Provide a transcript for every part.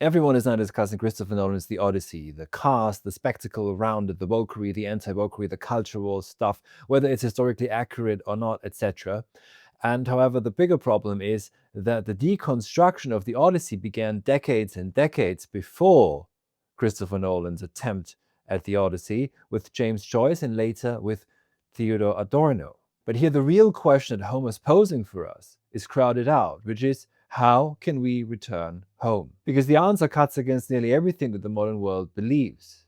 Everyone is now discussing Christopher Nolan's The Odyssey, the cast, the spectacle around it, the wokery, the anti-wokery, the cultural stuff, whether it's historically accurate or not, etc. And however, the bigger problem is that the deconstruction of The Odyssey began decades and decades before Christopher Nolan's attempt at The Odyssey with James Joyce and later with Theodor Adorno. But here the real question that Homer's posing for us is crowded out, which is, how can we return home? Because the answer cuts against nearly everything that the modern world believes.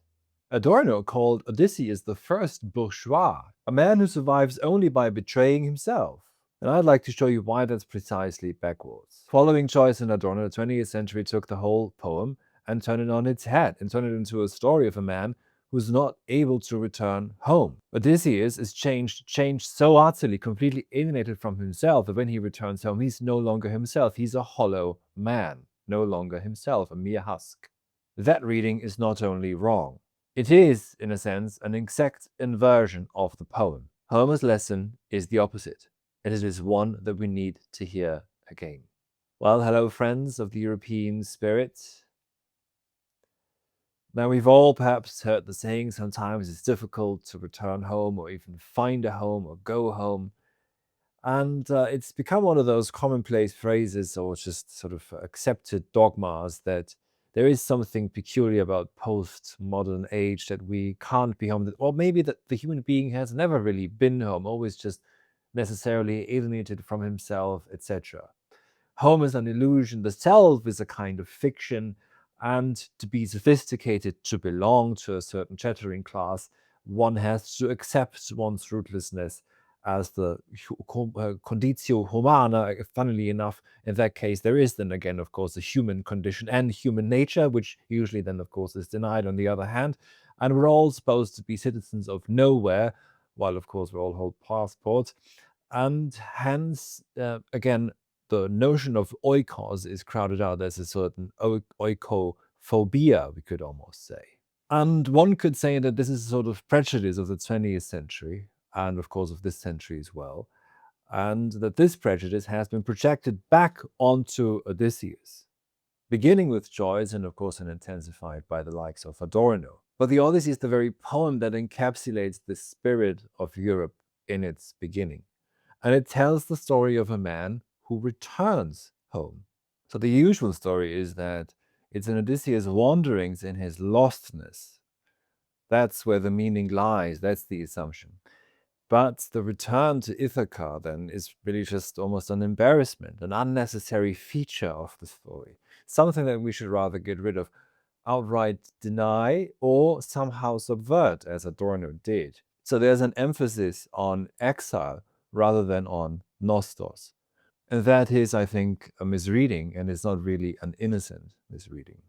Adorno called Odysseus the first bourgeois, a man who survives only by betraying himself. And I'd like to show you why that's precisely backwards. Following Joyce and Adorno, the 20th century took the whole poem and turned it on its head and turned it into a story of a man who's not able to return home. Odysseus is changed so utterly, completely alienated from himself, that when he returns home, he's no longer himself. He's a hollow man, no longer himself, a mere husk. That reading is not only wrong, it is, in a sense, an exact inversion of the poem. Homer's lesson is the opposite, and it is one that we need to hear again. Well, hello, friends of the European spirit. Now, we've all perhaps heard the saying, sometimes it's difficult to return home or even find a home or go home. And it's become one of those commonplace phrases or just sort of accepted dogmas that there is something peculiar about postmodern age, that we can't be home, or maybe that the human being has never really been home, always just necessarily alienated from himself, etc. Home is an illusion, the self is a kind of fiction, and to be sophisticated, to belong to a certain chattering class, one has to accept one's rootlessness as the conditio humana. Funnily enough, in that case, there is then again, of course, the human condition and human nature, which usually then, of course, is denied on the other hand. And we're all supposed to be citizens of nowhere, while, of course, we all hold passports. And hence, again, the notion of oikos is crowded out. There's a certain oikophobia, we could almost say. And one could say that this is a sort of prejudice of the 20th century, and of course of this century as well, and that this prejudice has been projected back onto Odysseus, beginning with Joyce and of course and intensified by the likes of Adorno. But the Odyssey is the very poem that encapsulates the spirit of Europe in its beginning. And it tells the story of a man who returns home. So the usual story is that it's an Odysseus' wanderings in his lostness. That's where the meaning lies, that's the assumption. But the return to Ithaca then is really just almost an embarrassment, an unnecessary feature of the story, something that we should rather get rid of, outright deny, or somehow subvert, as Adorno did. So there's an emphasis on exile rather than on nostos. And that is, I think, a misreading, and it's not really an innocent misreading.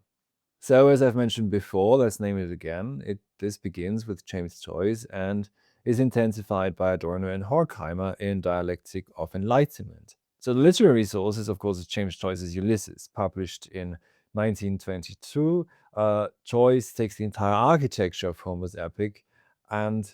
So, as I've mentioned before, let's name it again. This begins with James Joyce and is intensified by Adorno and Horkheimer in Dialectic of Enlightenment. So the literary source is, of course, James Joyce's Ulysses, published in 1922. Joyce takes the entire architecture of Homer's epic and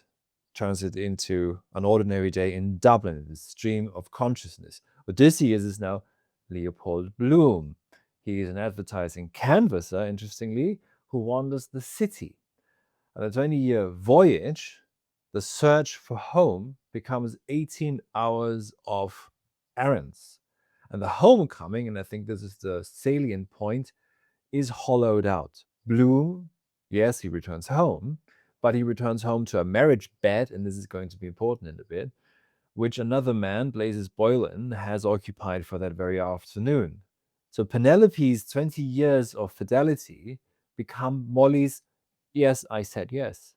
turns it into an ordinary day in Dublin, the stream of consciousness. Odysseus is now Leopold Bloom. He is an advertising canvasser, interestingly, who wanders the city. On a 20-year voyage, the search for home becomes 18 hours of errands. And the homecoming, and I think this is the salient point, is hollowed out. Bloom, yes, he returns home, but he returns home to a marriage bed, and this is going to be important in a bit, which another man, Blazes Boylan, has occupied for that very afternoon. So Penelope's 20 years of fidelity become Molly's, yes, I said yes.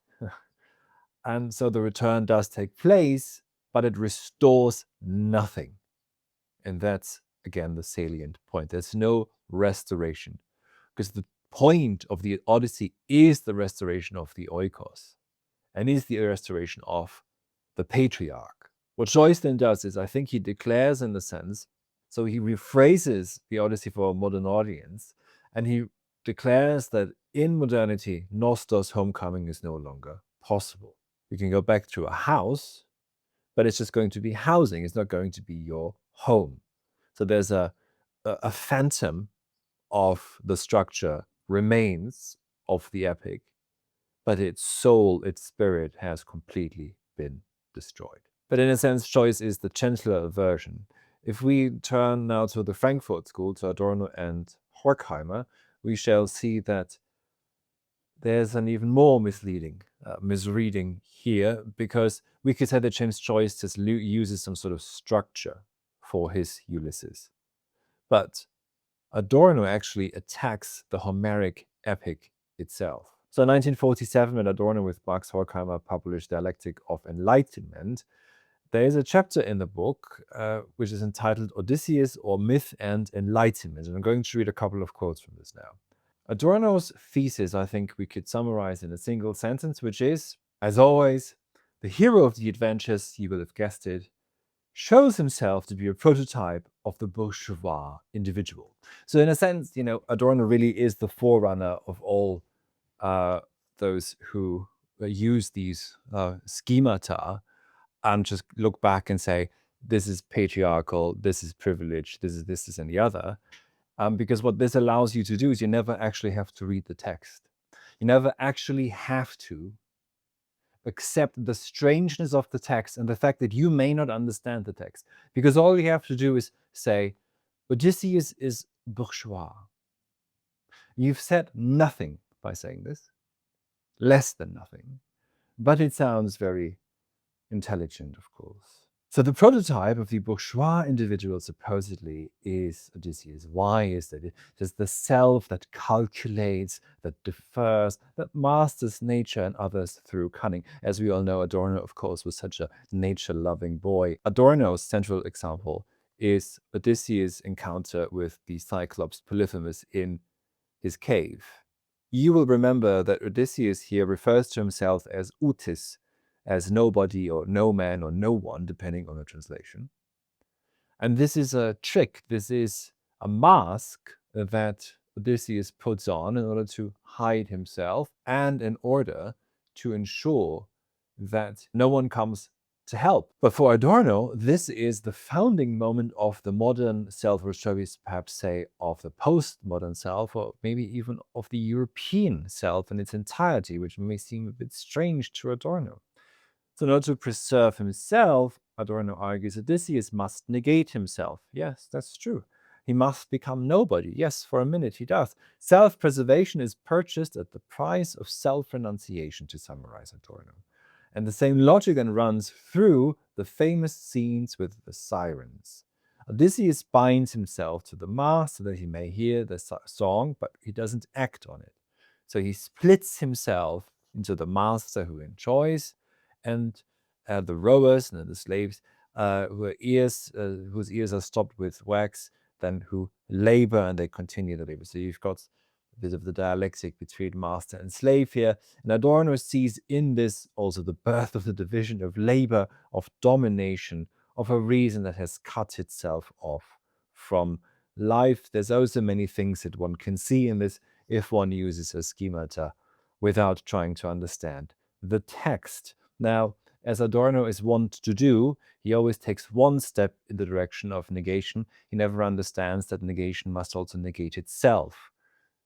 And so the return does take place, but it restores nothing. And that's, again, the salient point. There's no restoration, because the point of the Odyssey is the restoration of the oikos, and is the restoration of the patriarch. What Joyce then does is, I think he declares in the sense, so he rephrases the Odyssey for a modern audience, and he declares that in modernity, nostos, homecoming, is no longer possible. You can go back to a house, but it's just going to be housing. It's not going to be your home. So there's a phantom of the structure remains of the epic, but its soul, its spirit has completely been destroyed. But in a sense, Joyce is the gentler version. If we turn now to the Frankfurt school, to Adorno and Horkheimer, we shall see that there's an even more misreading here, because we could say that James Joyce just uses some sort of structure for his Ulysses. But Adorno actually attacks the Homeric epic itself. So in 1947, when Adorno with Max Horkheimer published Dialectic of Enlightenment, there is a chapter in the book which is entitled Odysseus, or Myth and Enlightenment. And I'm going to read a couple of quotes from this now. Adorno's thesis, I think we could summarize in a single sentence, which is, as always, the hero of the adventures, you will have guessed it, shows himself to be a prototype of the bourgeois individual. So in a sense, Adorno really is the forerunner of all those who use these schemata and just look back and say, this is patriarchal, this is privileged, this is this and the other. Because what this allows you to do is you never actually have to read the text. You never actually have to accept the strangeness of the text and the fact that you may not understand the text. Because all you have to do is say, Odysseus is bourgeois. You've said nothing by saying this, less than nothing, but it sounds very intelligent, of course. So the prototype of the bourgeois individual supposedly is Odysseus. Why is that? It is the self that calculates, that defers, that masters nature and others through cunning. As we all know, Adorno, of course, was such a nature-loving boy. Adorno's central example is Odysseus' encounter with the Cyclops Polyphemus in his cave. You will remember that Odysseus here refers to himself as Utis, as nobody or no man or no one, depending on the translation. And this is a trick, this is a mask that Odysseus puts on in order to hide himself and in order to ensure that no one comes to help. But for Adorno, this is the founding moment of the modern self, or shall we perhaps say of the postmodern self, or maybe even of the European self in its entirety, which may seem a bit strange to Adorno. So in order to preserve himself, Adorno argues, Odysseus must negate himself. Yes, that's true. He must become nobody. Yes, for a minute he does. Self-preservation is purchased at the price of self-renunciation, to summarize Adorno. And the same logic then runs through the famous scenes with the sirens. Odysseus binds himself to the mast so that he may hear the song, but he doesn't act on it. So he splits himself into the master who enjoys, and the rowers and the slaves whose ears are stopped with wax, then who labor and they continue to labor. So you've got a bit of the dialectic between master and slave here. And Adorno sees in this also the birth of the division of labor, of domination, of a reason that has cut itself off from life. There's also many things that one can see in this if one uses a schemata without trying to understand the text. Now, as Adorno is wont to do, he always takes one step in the direction of negation. He never understands that negation must also negate itself.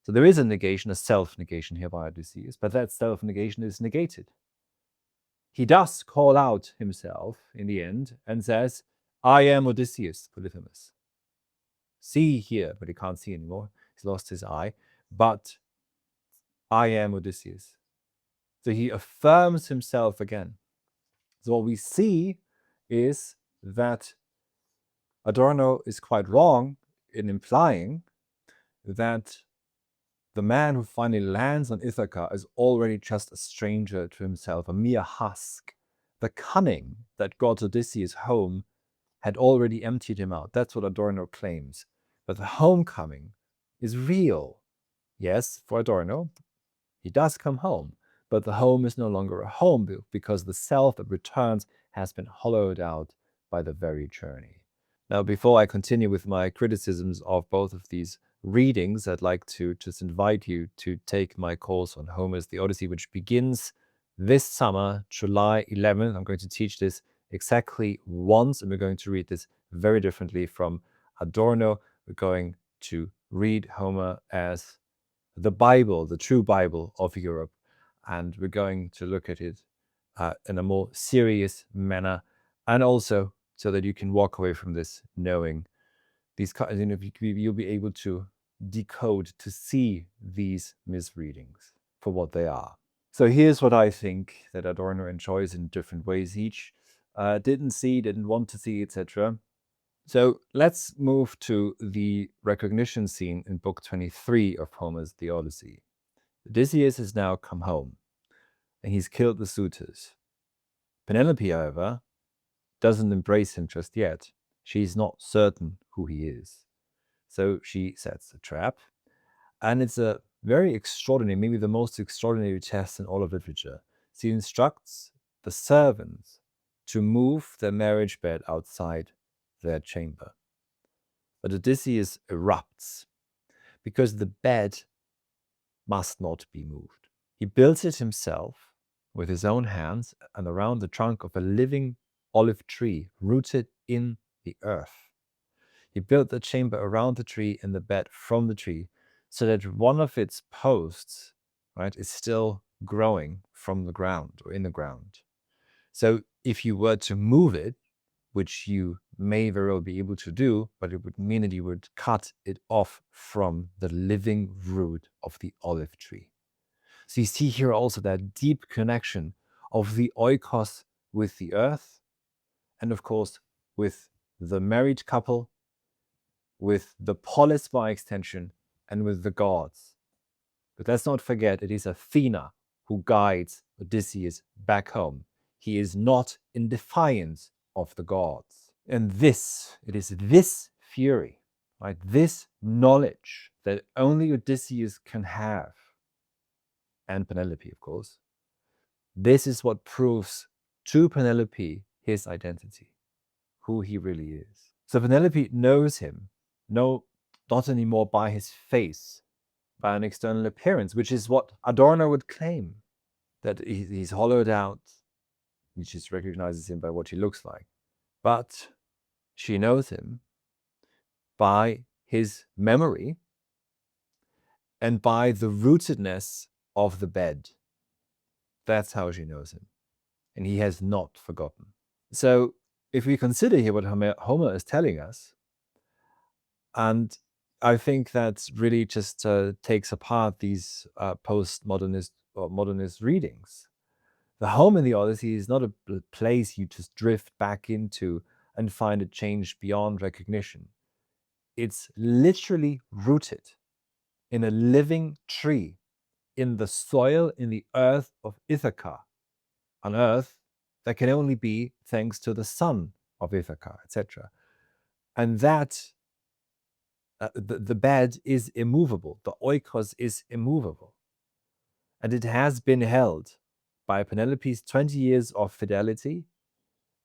So there is a negation, a self-negation here by Odysseus, but that self-negation is negated. He does call out himself in the end and says, I am Odysseus, Polyphemus. See here, but he can't see anymore. He's lost his eye. But I am Odysseus. So he affirms himself again. So what we see is that Adorno is quite wrong in implying that the man who finally lands on Ithaca is already just a stranger to himself, a mere husk. The cunning that got Odysseus home had already emptied him out. That's what Adorno claims. But the homecoming is real. Yes, for Adorno, he does come home, but the home is no longer a home because the self that returns has been hollowed out by the very journey. Now, before I continue with my criticisms of both of these readings, I'd like to just invite you to take my course on Homer's The Odyssey, which begins this summer, July 11th. I'm going to teach this exactly once, and we're going to read this very differently from Adorno. We're going to read Homer as the Bible, the true Bible of Europe. And we're going to look at it in a more serious manner, and also so that you can walk away from this knowing these, you'll be able to decode, to see these misreadings for what they are. So here's what I think that Adorno and Joyce in different ways each didn't see, didn't want to see, etc. So let's move to the recognition scene in book 23 of Homer's The Odyssey. Odysseus has now come home, and he's killed the suitors. Penelope, however, doesn't embrace him just yet. She's not certain who he is. So she sets a trap, and it's a very extraordinary, maybe the most extraordinary test in all of literature. She instructs the servants to move their marriage bed outside their chamber. But Odysseus erupts because the bed must not be moved. He builds it himself with his own hands and around the trunk of a living olive tree rooted in the earth. He built the chamber around the tree and the bed from the tree so that one of its posts, right, is still growing from the ground or in the ground. So if you were to move it, which you may very well be able to do, but it would mean that you would cut it off from the living root of the olive tree. So you see here also that deep connection of the oikos with the earth, and of course with the married couple, with the polis by extension, and with the gods. But let's not forget, it is Athena who guides Odysseus back home. He is not in defiance of the gods. And it is this fury, right, this knowledge that only Odysseus can have, and Penelope, of course, this is what proves to Penelope his identity, who he really is. So Penelope knows him, not anymore by his face, by an external appearance, which is what Adorno would claim, that he's hollowed out. He just recognizes him by what he looks like. But she knows him by his memory and by the rootedness of the bed. That's how she knows him. And he has not forgotten. So if we consider here what Homer is telling us, and I think that really just takes apart these postmodernist or modernist readings. The home in the Odyssey is not a place you just drift back into and find a change beyond recognition. It's literally rooted in a living tree, in the soil, in the earth of Ithaca, an earth that can only be thanks to the sun of Ithaca, etc. And that the bed is immovable, the oikos is immovable. And it has been held by Penelope's 20 years of fidelity,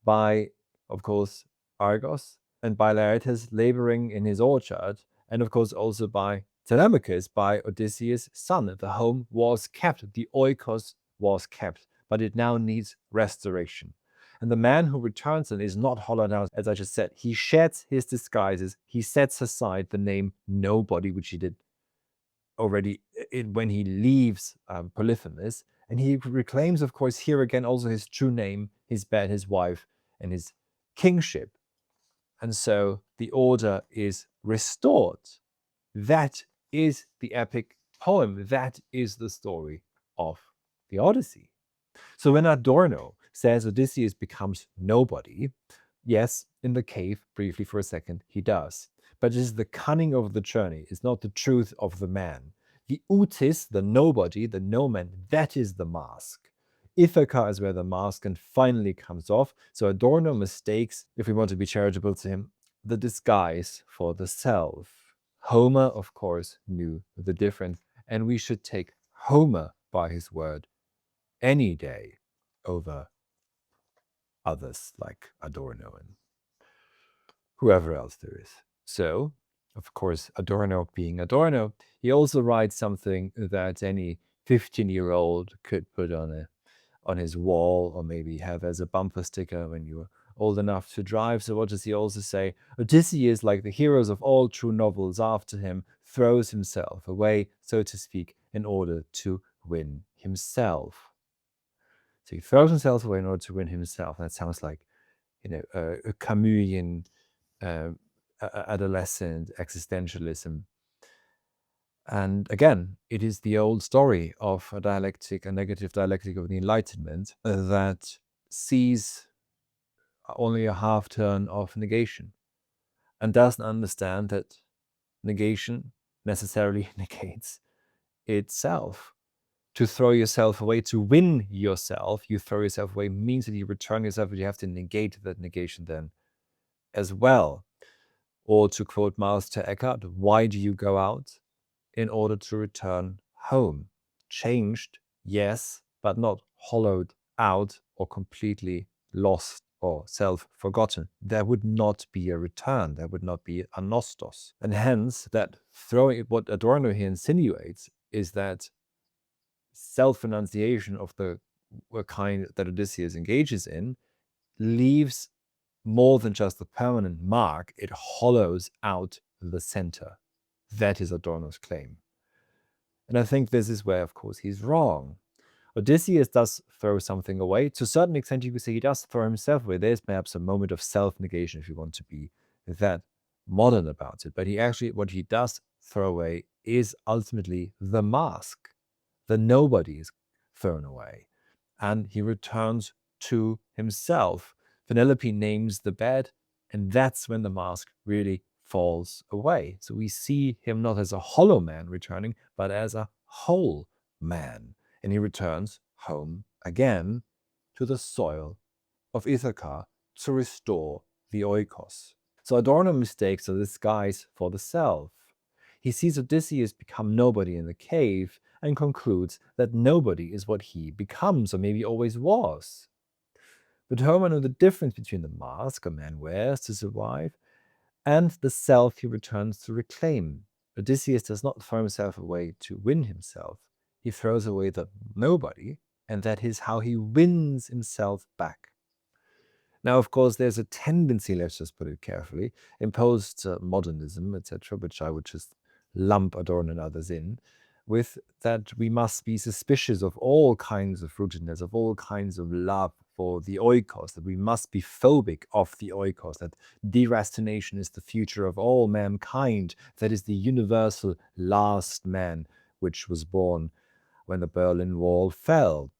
by, of course, Argos, and by Laertes laboring in his orchard, and of course also by Telemachus, by Odysseus' son. The home was kept, the oikos was kept, but it now needs restoration. And the man who returns and is not hollowed out, as I just said, he sheds his disguises, he sets aside the name nobody, which he did already when he leaves Polyphemus, and he reclaims, of course, here again also his true name, his bed, his wife, and his kingship. And so the order is restored. That is the epic poem. That is the story of the Odyssey. So when Adorno says Odysseus becomes nobody, yes, in the cave, briefly for a second, he does. But it is the cunning of the journey, it's not the truth of the man. The outis, the nobody, the no man, that is the mask. Ithaca is where the mask and finally comes off. So Adorno mistakes, if we want to be charitable to him, the disguise for the self. Homer, of course, knew the difference, and we should take Homer by his word any day over others like Adorno and whoever else there is. So, of course, Adorno being Adorno, he also writes something that any 15-year-old could put on his wall, or maybe have as a bumper sticker when you're old enough to drive. So what does he also say? Odysseus, like the heroes of all true novels after him, throws himself away, so to speak, in order to win himself. So he throws himself away in order to win himself. That sounds like, a Camusian adolescent existentialism. And again, it is the old story of a dialectic, a negative dialectic of the Enlightenment that sees only a half turn of negation and doesn't understand that negation necessarily negates itself. To throw yourself away, to win yourself, you throw yourself away means that you return yourself, but you have to negate that negation then as well. Or to quote Master Eckhart, why do you go out? In order to return home. Changed, yes, but not hollowed out or completely lost or self-forgotten. There would not be a return. There would not be a nostos. And hence, that throwing, what Adorno here insinuates is that self-renunciation of the kind that Odysseus engages in leaves more than just a permanent mark. It hollows out the center. That is Adorno's claim. And I think this is where, of course, he's wrong. Odysseus does throw something away. To a certain extent, you could say he does throw himself away. There's perhaps a moment of self-negation, if you want to be that modern about it. But he actually, what he does throw away is ultimately the mask. The nobody is thrown away. And he returns to himself. Penelope names the bed, and that's when the mask really falls away. So we see him not as a hollow man returning, but as a whole man. And he returns home again to the soil of Ithaca to restore the oikos. So Adorno mistakes the disguise for the self. He sees Odysseus become nobody in the cave and concludes that nobody is what he becomes, or maybe always was. But Homer knew the difference between the mask a man wears to survive and the self he returns to reclaim. Odysseus does not throw himself away to win himself. He throws away the nobody, and that is how he wins himself back. Now, of course, there's a tendency, let's just put it carefully, in post-modernism, etc., which I would just lump Adorno and others in, with that we must be suspicious of all kinds of rootedness, of all kinds of love for the oikos, that we must be phobic of the oikos, that deracination is the future of all mankind, that is the universal last man which was born when the Berlin Wall fell.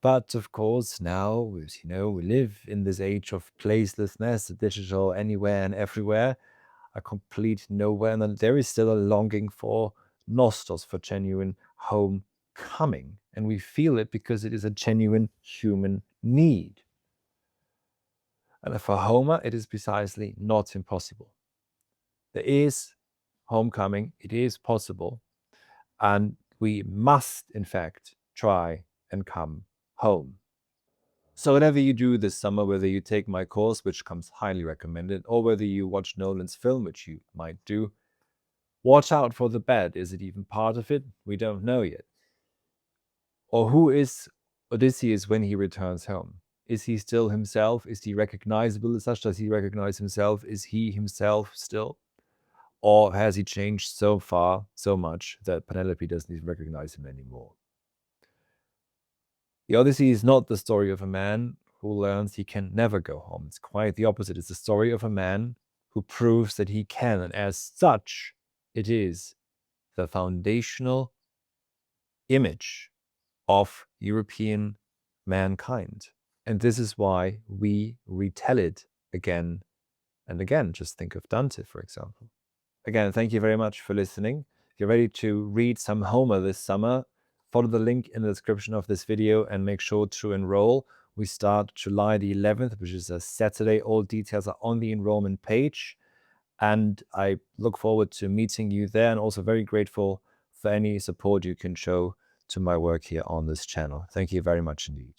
But of course, now, as you know, we live in this age of placelessness, digital anywhere and everywhere, a complete nowhere, and there is still a longing for nostos, for genuine homecoming. And we feel it because it is a genuine human need. And for Homer, it is precisely not impossible. There is homecoming, it is possible, and we must, in fact, try and come home. So whatever you do this summer, whether you take my course, which comes highly recommended, or whether you watch Nolan's film, which you might do, watch out for the bed. Is it even part of it? We don't know yet. Or who is Odysseus when he returns home? Is he still himself? Is he recognizable as such? Does he recognize himself? Is he himself still? Or has he changed so far, so much, that Penelope doesn't even recognize him anymore? The Odyssey is not the story of a man who learns he can never go home. It's quite the opposite. It's the story of a man who proves that he can, and as such, it is the foundational image of European mankind. And this is why we retell it again and again. Just think of Dante, for example. Again, thank you very much for listening. If you're ready to read some Homer this summer, follow the link in the description of this video and make sure to enroll. We start July the 11th, which is a Saturday. All details are on the enrollment page. And I look forward to meeting you there, and also very grateful for any support you can show to my work here on this channel. Thank you very much indeed.